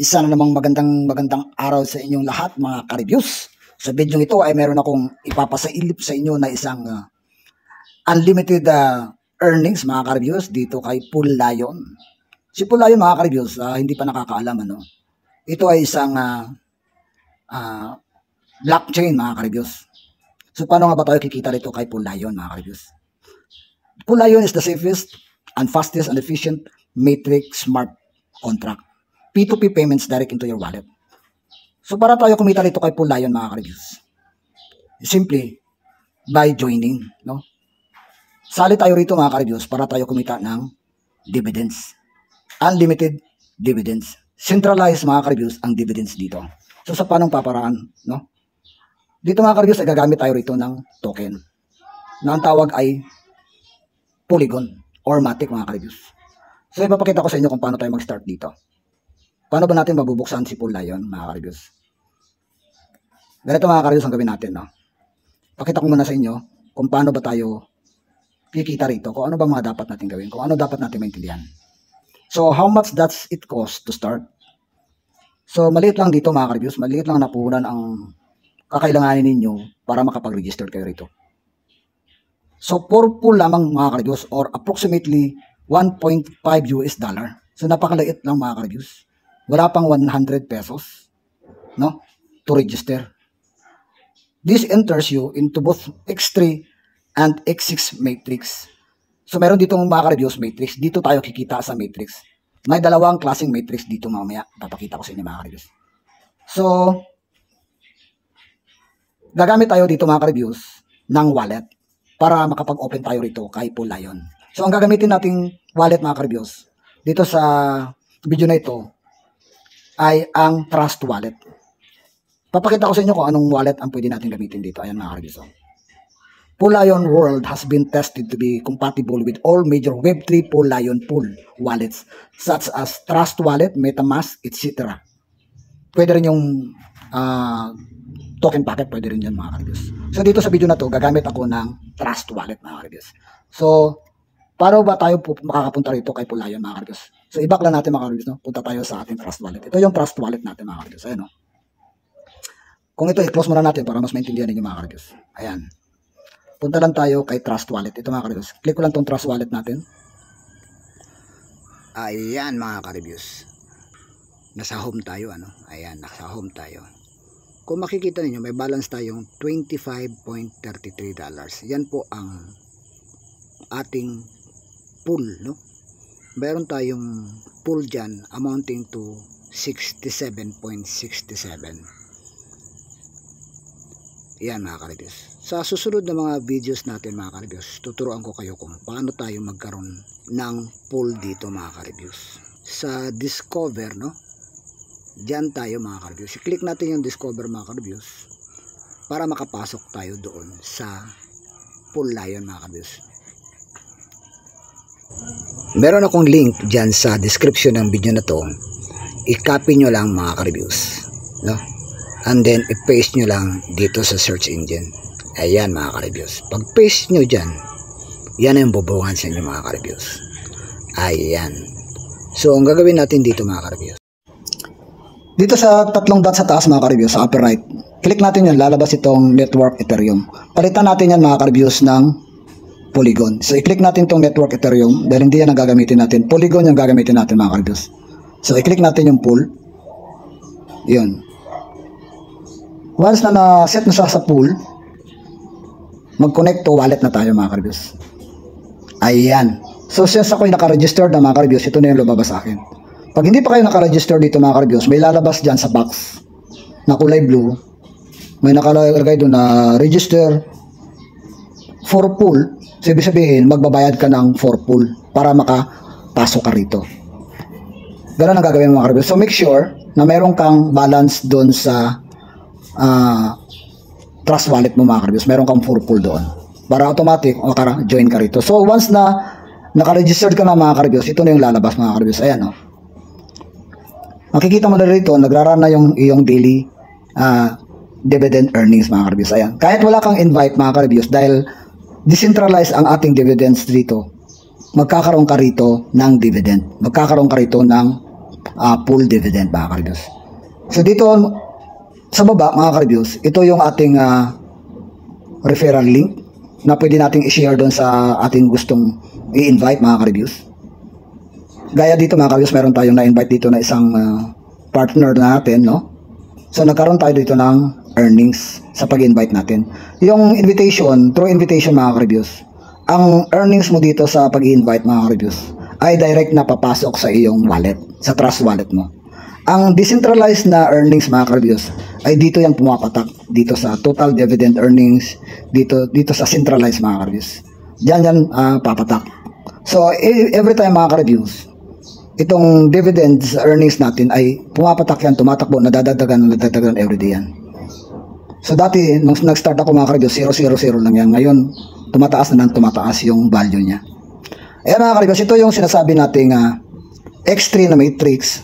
Isa na namang magandang araw sa inyong lahat mga ka-reviews. Sa video ito ay meron akong ipapasailip sa inyo na isang unlimited earnings mga ka-reviews dito kay Pool Lion. Si Pool Lion mga ka-reviews, hindi pa nakakaalam ano. Ito ay isang blockchain mga ka-reviews. So paano nga ba tayo kikita dito kay Pool Lion mga ka-reviews? Pool Lion is the safest and fastest and efficient matrix smart contract. P2P payments direct into your wallet. So para tayo kumita dito kay Pool Lion mga ka-reviews, simply by joining, no? Sali tayo rito mga ka-reviews para tayo kumita ng dividends. Unlimited dividends. Centralized mga ka-reviews ang dividends dito. So sa panong paparaan, no? Dito mga ka-reviews ay gagamit tayo rito ng token na ang tawag ay Polygon or Matic mga ka-reviews. So ipapakita ko sa inyo kung paano tayo mag-start dito. Paano ba natin mabubuksan si Pool Lion mga ka-reviews? Ganito mga ka-reviews ang gawin natin, no? Pakita ko muna sa inyo kung paano ba tayo kikita rito, kung ano ba mga dapat natin gawin, kung ano dapat natin maintindihan. So how much does it cost to start? So maliit lang dito mga ka-reviews, maliit lang na puhunan ang kakailanganin ninyo para makapag-register kayo rito. So for pool lamang mga ka-reviews or approximately 1.5 US dollar. So napakaliit lang mga ka-reviews. Wala pang 100 pesos, no, to register. This enters you into both X3 and X6 matrix. So meron dito mga ka-reviews matrix. Dito tayo kikita sa matrix. May dalawang klaseng matrix dito mamaya. Papakita ko sa inyo mga ka-reviews. So gagamit tayo dito mga ka-reviews ng wallet para makapag-open tayo rito kay Pool Lion. So ang gagamitin nating wallet mga ka-reviews dito sa video na ito ay ang Trust Wallet. Papakita ko sa inyo kung anong wallet ang pwede natin gamitin dito. Ayan mga ka-reviews. Pool Lion World has been tested to be compatible with all major Web3 Pool Lion pool wallets such as Trust Wallet, MetaMask, etc. Pwede rin yung token packet, pwede rin yan mga ka-reviews. So dito sa video na to, gagamit ako ng Trust Wallet mga ka-reviews. So paano ba tayo makakapunta rito kay Pool Lion mga ka-reviews? So i-back lang natin mga ka-reviews, no? Punta tayo sa ating Trust Wallet. Ito yung Trust Wallet natin mga ka-reviews. Ayan, no? Kung ito i-close muna natin para mas maintindihan ninyo mga ka-reviews. Ayan. Punta lang tayo kay Trust Wallet. Ito mga ka-reviews. Click ko lang tong Trust Wallet natin. Ayan mga ka-reviews. Nasa home tayo, ano? Ayan, nasa home tayo. Kung makikita ninyo, may balance tayong $25.33. Yan po ang ating pool, no? Meron tayong pool dyan amounting to 67.67. Yan mga ka-reviews. Sa susunod na mga videos natin mga ka-reviews, tuturuan ko kayo kung paano tayo magkaroon ng pool dito mga ka-reviews. Sa Discover, no? Diyan tayo mga ka-reviews. I-click natin yung Discover mga ka-reviews para makapasok tayo doon sa Pool Lion mga ka-reviews. Meron akong link dyan sa description ng video na to. I-copy nyo lang mga ka-reviews, no? And then i-paste nyo lang dito sa search engine. Ayan mga ka-reviews. Pag paste nyo dyan, yan ang bubuhan sa inyo mga ka-reviews. Ayan. So ang gagawin natin dito mga ka-reviews, dito sa tatlong dot sa taas mga ka-reviews, sa upper right, click natin yan, lalabas itong Network Ethereum. Palitan natin yan mga ka-reviews ng Polygon. So i-click natin itong Network Ethereum dahil hindi yan ang gagamitin natin. Polygon yung gagamitin natin mga ka-reviews. So i-click natin yung pool. Yun. Once na na-set na sa pool, mag-connect to wallet na tayo mga ka-reviews. Ayan. So since ako'y naka-register na mga ka-reviews, ito na yung lumabas sa akin. Pag hindi pa kayo naka-register dito mga ka-reviews, may lalabas dyan sa box na kulay blue. May nakalagay doon na register for pool. So ibig sabihin, magbabayad ka ng for pool para makapasok ka rito. Ganun ang gagawin mga ka-reviews. So make sure na meron kang balance doon sa Trust Wallet mo mga ka-reviews. Meron kang for pool doon para automatic maka-join ka rito. So once na naka-registered ka na mga ka-reviews, ito na yung lalabas mga ka-reviews. Ayan, no? Makikita mo na rito, nagrarun na yung iyong daily dividend earnings mga ka-reviews. Ayan. Kahit wala kang invite mga ka-reviews, dahil decentralized ang ating dividends dito, magkakaroon ka rito ng dividend. Magkakaroon ka rito ng pool dividend mga ka-reviews. So dito sa baba mga ka-reviews, ito yung ating referral link na pwede nating i-share doon sa ating gustong i-invite mga ka-reviews. Gaya dito mga ka-reviews, meron tayong na-invite dito na isang partner natin, no? So nagkaroon tayo dito ng earnings sa pag-invite natin. Yung invitation, through invitation mga ka-reviews, ang earnings mo dito sa pag-invite mga ka-reviews ay direct na papasok sa iyong wallet, sa trust wallet mo. Ang decentralized na earnings mga ka-reviews ay dito yan pumapatak, dito sa total dividend earnings, dito sa centralized mga ka-reviews. Diyan papatak. So every time mga ka-reviews, itong dividends earnings natin ay pumapatak yan, tumatakbo, nadadagdagan everyday yan. So dati, nung nag-start ako mga ka-reviews, 000 lang yan. Ngayon, tumataas na tumataas yung value niya. Ayan mga ka-reviews, ito yung sinasabi nating X3 na matrix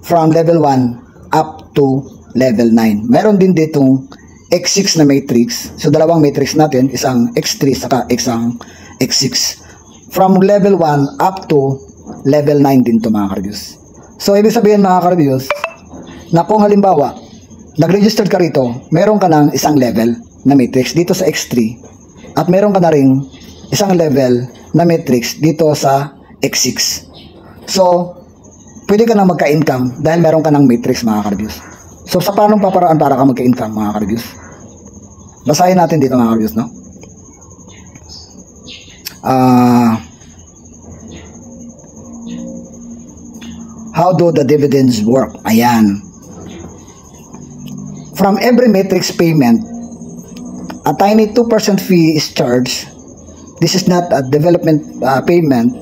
from level 1 up to level 9. Meron din ditong X6 na matrix. So dalawang matrix natin, isang X3 saka isang X6. From level 1 up to level 9 din to mga ka-reviews. So ibig sabihin mga ka-reviews, na kung halimbawa nag-register ka rito, meron ka ng isang level na matrix dito sa X3 at meron ka na ring isang level na matrix dito sa X6. So pwede ka na magka-income dahil meron ka ng matrix mga ka-reviews. So sa paanong paparaan para ka magka-income mga ka-reviews? Basahin natin dito mga ka-reviews, no? How do the dividends work? Ayan. From every matrix payment, a tiny 2% fee is charged. This is not a development payment,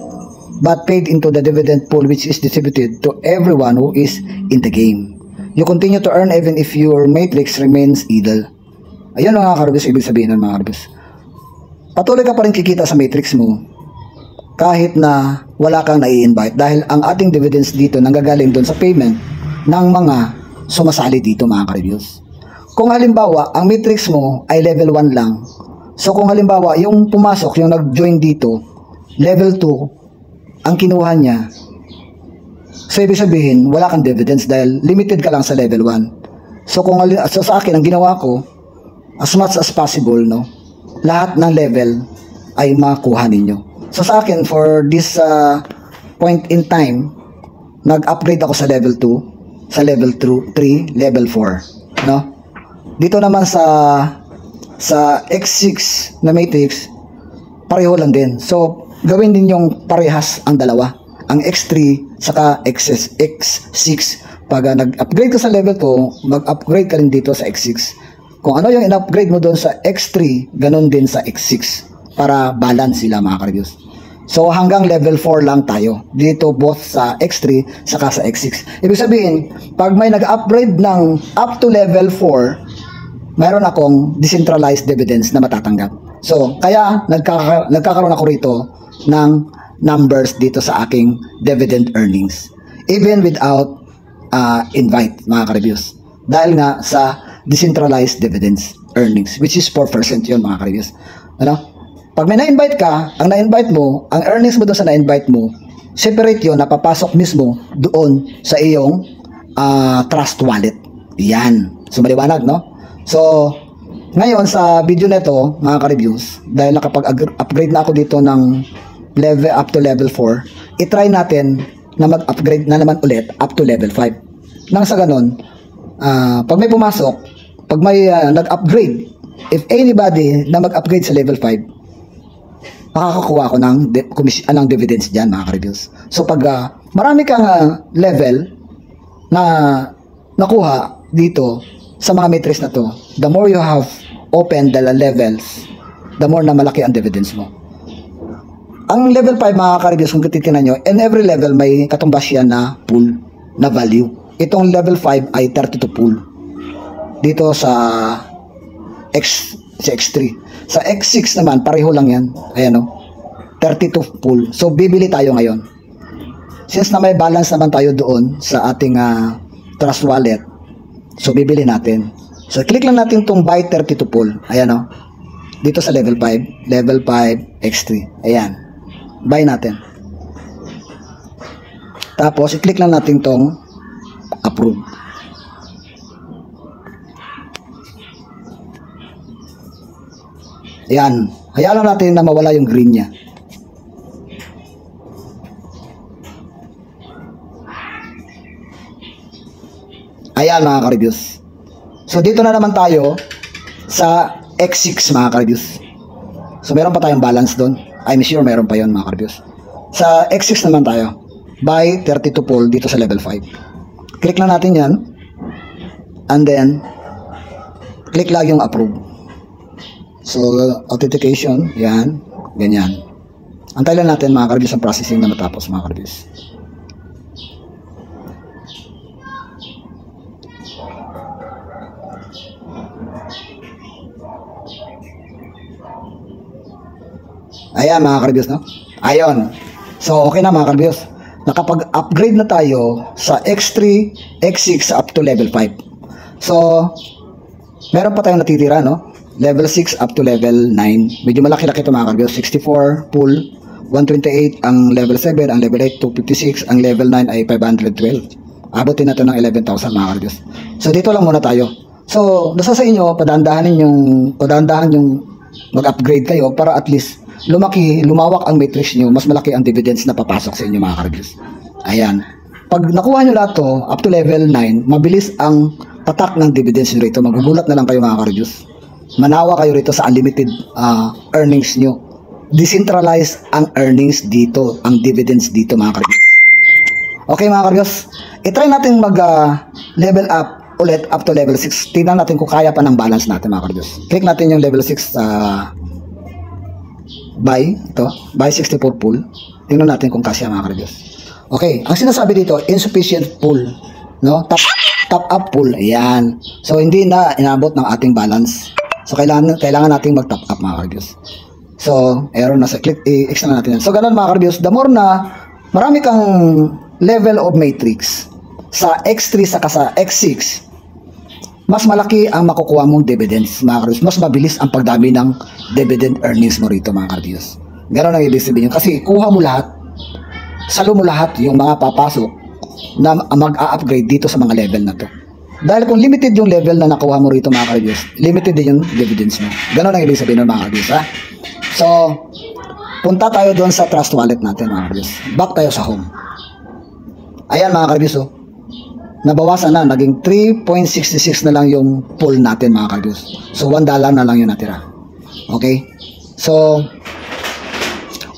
but paid into the dividend pool which is distributed to everyone who is in the game. You continue to earn even if your matrix remains idle. Ayan mga ka-reviews, ibig sabihin ng mga ka-reviews. Patuloy ka pa rin kikita sa matrix mo kahit na wala kang nai-invite dahil ang ating dividends dito nanggagaling doon sa payment ng mga sumasali dito mga ka-reviews. Kung halimbawa ang matrix mo ay level 1 lang, so kung halimbawa yung pumasok, yung nag-join dito, level 2 ang kinuha niya, so ibig sabihin wala kang dividends dahil limited ka lang sa level 1. So kung sa akin ang ginawa ko, as much as possible, no, lahat ng level ay makuha ninyo. So sa akin, for this point in time, nag-upgrade ako sa level 2, sa level 3, level 4, no? Dito naman sa X6 na matrix, pareho lang din. So gawin din yung parehas ang dalawa, ang X3 saka X6. Pag nag-upgrade ka sa level 2, mag-upgrade ka rin dito sa X6. Kung ano yung in-upgrade mo doon sa X3, ganun din sa X6 para balance sila mga ka-reviews. So hanggang level 4 lang tayo dito, both sa X3 saka sa X6. Ibig sabihin, pag may nag-upgrade ng up to level 4, mayroon akong decentralized dividends na matatanggap. So kaya nagkakaroon ako rito ng numbers dito sa aking dividend earnings, even without invite mga ka-reviews, dahil nga sa decentralized dividends earnings, which is 4% yun mga ka-reviews. Ano? Pag may na-invite ka, ang na-invite mo, ang earnings mo doon sa na-invite mo, separate yun, napapasok mismo doon sa iyong trust wallet. Yan. So, maliwanag, no? So, ngayon sa video nito, mga ka-reviews, dahil nakapag-upgrade na ako dito ng level up to level 4, itry natin na mag-upgrade na naman ulit up to level 5. Nang sa ganun, pag may pumasok, pag may nag-upgrade, if anybody na mag-upgrade sa level 5, makakakuha ako ng dividends dyan mga ka-reviews. So pag marami kang level na nakuha dito sa mga matrix na to, the more you have opened the levels, the more na malaki ang dividends mo. Ang level 5 mga ka-reviews, kung titignan nyo, in every level may katumbas yan na pool na value. Itong level 5 ay 32 pool dito sa X3. Sa X6 naman, pareho lang yan. Ayan o, 32 pool. So, bibili tayo ngayon. Since na may balance naman tayo doon sa ating trust wallet, so bibili natin. So, click lang natin itong buy 32 pool. Ayan o, dito sa level 5. Level 5, X3. Ayan. Buy natin. Tapos, i-click lang natin tong approve. Ayan. Hayaan lang natin na mawala yung green niya. Ayan mga ka-reviews. So dito na naman tayo sa X6 mga ka-reviews. So meron pa tayong balance doon. I'm sure meron pa yon mga ka-reviews. Sa X6 naman tayo. Buy 32 pull dito sa level 5. Click lang natin yan. And then, click lang yung approve. So, authentication. Yan. Ganyan. Antay lang natin mga ka-reviews ang processing na matapos mga ka-reviews. Ayan mga ka-reviews, no? Ayon. So, okay na mga ka-reviews. Nakapag-upgrade na tayo sa X3, X6 up to level 5. So, meron pa tayong natitira, no? Level 6 up to level 9. Medyo malaki-laki ito mga ka-reviews. 64 full, 128 ang level 7, ang level 8 256, ang level 9 ay 512. Abutin na ito ng 11,000 mga ka-reviews. So, dito lang muna tayo. So, nasa sa inyo, padandahan yung mag-upgrade kayo para at least lumawak ang matrix nyo, mas malaki ang dividends na papasok sa inyo mga ka-reviews. Ayan. Pag nakuha nyo lahat to, up to level 9, mabilis ang tatak ng dividends nyo rito. Magugulat na lang kayo mga ka-reviews. Manawa kayo rito sa unlimited earnings nyo. Decentralize ang earnings dito, ang dividends dito mga ka-reviews. Okay mga ka-reviews, itry natin mag-level up ulit up to level 6. Tingnan natin kung kaya pa ng balance natin mga ka-reviews. Click natin yung level 6 buy 64 pull. Tingnan natin kung kasya mga ka-reviews. Okay, ang sinasabi dito, insufficient pull, no? Top up pull. Ayan. So hindi na inabot ng ating balance. So kailangan nating mag-top up mga ka-reviews. So, error na sa click, i-extend natin yan. So ganun mga ka-reviews, the more na marami kang level of matrix sa X3 saka sa X6, mas malaki ang makukuha mong dividends mga ka-reviews. Mas mabilis ang pagdami ng dividend earnings mo rito mga ka-reviews. Ganun ang ibig sabihin. Kasi kuha mo lahat, salo mo lahat yung mga papasok na mag-a-upgrade dito sa mga level na to. Dahil kung limited yung level na nakuha mo rito mga ka-reviews, limited din yung dividends mo. Ganun ang ibig sabihin ng mga ka-reviews, ha? So, punta tayo doon sa trust wallet natin mga ka-reviews. Back tayo sa home. Ayan mga ka-reviews, oh. Nabawasan na, naging 3.66 na lang yung pull natin mga ka-reviews. So $1 na lang yung natira. Okay? So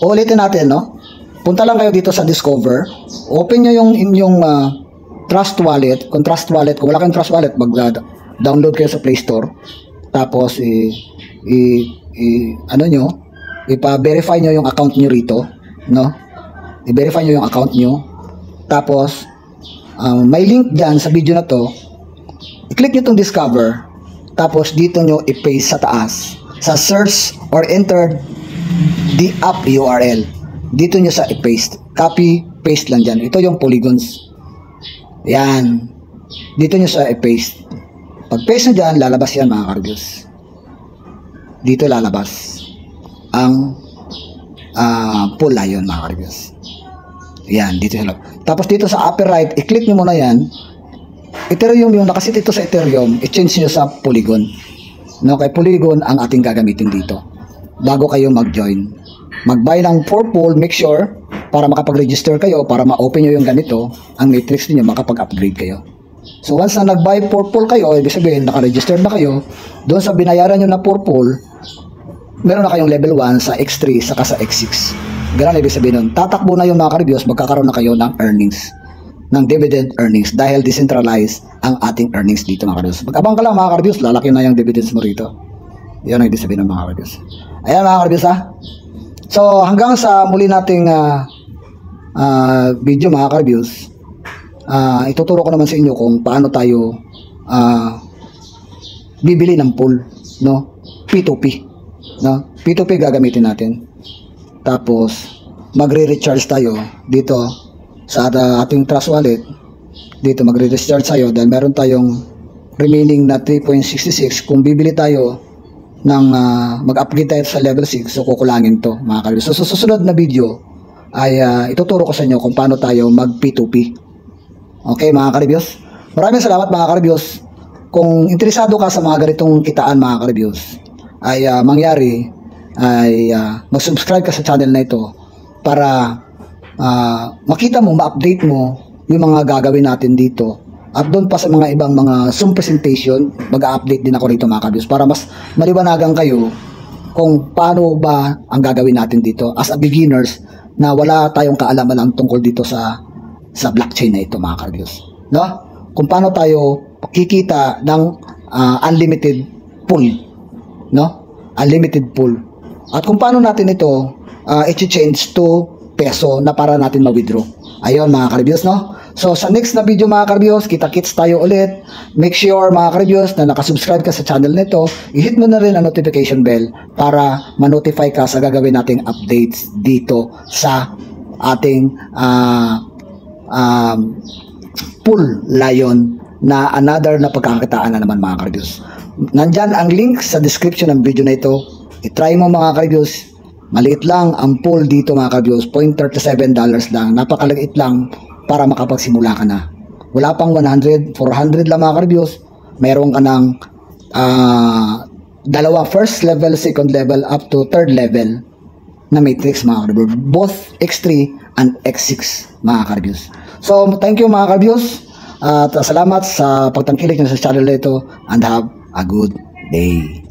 ulitin natin, no? Punta lang kayo dito sa Discover. Open nyo yung inyong Trust Wallet. Kung Trust Wallet, kung wala kayong Trust Wallet, mag-download kayo sa Play Store. Tapos ipa-verify nyo yung account nyo rito, no? I-verify nyo yung account nyo. Tapos may link dyan sa video na to. I-click nyo itong Discover. Tapos dito nyo i-paste sa taas. Sa search or enter the app URL. Dito nyo sa i-paste. Copy, paste lang dyan. Ito yung polygons. Yan. Dito nyo sa i-paste. Pag paste nyo dyan, lalabas yan mga ka-reviews. Dito lalabas ang pull lion mga ka-reviews. Yan, dito sila. Tapos dito sa upper right, i-click nyo muna yan. Ethereum yung nakasit ito sa Ethereum, i-change nyo sa Polygon. No, kay Polygon ang ating gagamitin dito. Bago kayo mag-join. Mag-buy ng 4 pull, make sure, para makapag-register kayo, para ma-open nyo yung ganito, ang matrix niyo makapag-upgrade kayo. So once na nag-buy 4 pull kayo, ibig sabihin, naka-register na kayo, doon sa binayaran nyo na 4 pull, meron na kayong level 1 sa X3 saka sa X6. Ganun ibig sabihin nun. Tatakbo na yung mga ka-reviews, magkakaroon na kayo ng earnings, ng dividend earnings, dahil decentralized ang ating earnings dito mga ka-reviews. Mag-abang ka lang mga ka-reviews, lalaki na yung dividends mo rito. Yan ang ibig sabihin ng mga ka-reviews. Ayan mga ka-reviews, ha. So hanggang sa muli nating video mga ka-reviews, ituturo ko naman sa inyo kung paano tayo bibili ng pool, no? P2P, no? P2P gagamitin natin. Tapos magre-recharge tayo dito sa ating Trust Wallet. Dito magre-recharge tayo dahil meron tayong remaining na 3.66. Kung bibili tayo ng mag-upgrade tayo sa level 6, so kukulangin to mga ka-reviews. So sa susunod na video, ay ituturo ko sa inyo kung paano tayo mag P2P. Okay mga ka-reviews? Maraming salamat mga ka-reviews. Kung interesado ka sa mga ganitong kitaan mga ka-reviews, ay mangyari ay mag-subscribe ka sa channel na ito para makita mo, ma-update mo yung mga gagawin natin dito. At doon pa sa mga ibang mga Zoom presentation, mag-update din ako rito mga ka-reviews para mas maliwanagan kayo kung paano ba ang gagawin natin dito as a beginners na wala tayong kaalaman tungkol dito sa blockchain na ito mga ka-reviews. No? Kung paano tayo kikita ng unlimited pool, no? Unlimited pool. At kung paano natin ito i-change to peso na para natin ma-withdraw. Ayun mga ka-reviews, no? So sa next na video mga ka-reviews, kita-kits tayo ulit. Make sure mga ka-reviews na nakasubscribe ka sa channel nito, i-hit mo na rin ang notification bell para ma-notify ka sa gagawin nating updates dito sa ating Pool Lion na another na pagkakakitaan na naman mga ka-reviews. Nandyan ang link sa description ng video na ito. I-try mo mga ka-reviews. Maliit lang ang pool dito mga ka-reviews. $0.37 lang. Napakaliit lang para makapagsimula ka na. Wala pang 100, 400 lang mga ka-reviews. Meron ka ng dalawa, first level, second level, up to third level na matrix mga ka-reviews. Both X3 and X6 mga ka-reviews. So, thank you mga ka-reviews. At salamat sa pagtangkilik nyo sa channel na ito and have a good day.